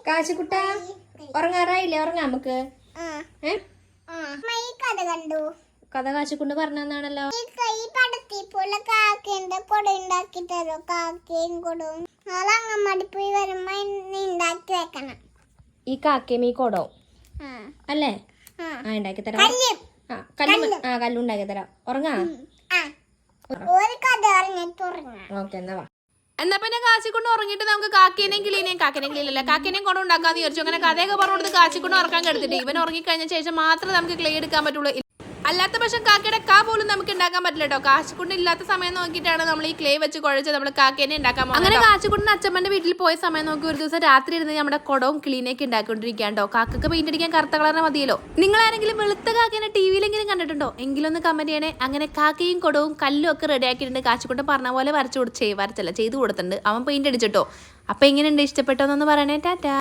കാശുകുട്ട ഉറങ്ങാറായില്ലേ? ഉറങ്ങാം നമുക്ക്. കഥ കാശുകൊണ്ട് പറഞ്ഞാണല്ലോ. ഈ കാക്കയും ഈ കൊടവും അല്ലേ? ഉണ്ടാക്കി തരാം. കല്ലുണ്ടാക്കി തരാം. ഉറങ്ങാ. ഓക്കെ എന്നാ വാ. എന്നാ പിന്നെ കാച്ചിക്കൊണ്ട് ഉറങ്ങിയിട്ട് നമുക്ക് കാക്കേനെയും കിളീനെയും കാക്കേനെയും കൊണ്ട് ഉണ്ടാക്കാന്ന് വിചാരിച്ചു. അങ്ങനെ കഥയൊക്കെ പറഞ്ഞു കൊടുത്ത് കാച്ചിക്കൊണ്ട് ഉറക്കാൻ കെടുത്തിട്ട് ഇവൻ ഉറങ്ങിക്കഴിഞ്ഞ ശേഷം മാത്രമേ നമുക്ക് ക്ലേ എടുക്കാൻ പറ്റുള്ളൂ. അല്ലാത്ത പക്ഷം കാക്കയുടെ കാ പോലും നമുക്ക് ഉണ്ടാക്കാൻ പറ്റില്ല കേട്ടോ. കാച്ചിക്കൊണ്ട് ഇല്ലാത്ത സമയം നോക്കിയിട്ടാണ് നമ്മൾ ഈ ക്ലേ വെച്ച് കുഴച്ച് നമ്മൾ കാക്കേനെ ഉണ്ടാക്കാൻ പോകുന്നത്. അങ്ങനെ കാച്ചിക്കൊണ്ടിന് അച്ഛമ്മന്റെ വീട്ടിൽ പോയ സമയം നോക്കി ഒരു ദിവസം രാത്രി ഇരുന്ന് നമ്മുടെ കുടവും ക്ലീനൊക്കെ ഉണ്ടാക്കിക്കൊണ്ടിരിക്കാണ്ടോ. കാക്കക്ക് പെയിന്റ് അടിക്കാൻ കറുത്ത കളറിന് മതിയല്ലോ. നിങ്ങൾ ആരെങ്കിലും വെളുത്ത കാക്കേനെ ടിവിയിലെങ്കിലും കണ്ടിട്ടുണ്ടോ? എങ്കിലൊന്ന് കമന്റ് ചെയ്യണേ. അങ്ങനെ കാക്കയും കുടവും കല്ലും ഒക്കെ റെഡി ആക്കിയിട്ടുണ്ട്. കാച്ചിക്കൊണ്ട് പറഞ്ഞ പോലെ ചെയ്തു കൊടുത്തിട്ടുണ്ട്. അവൻ പെയിന്റ് അടിച്ചിട്ടോ. അപ്പൊ എങ്ങനെയുണ്ട്? ഇഷ്ടപ്പെട്ടോ എന്നൊന്ന് പറയണേ. ടാറ്റാ.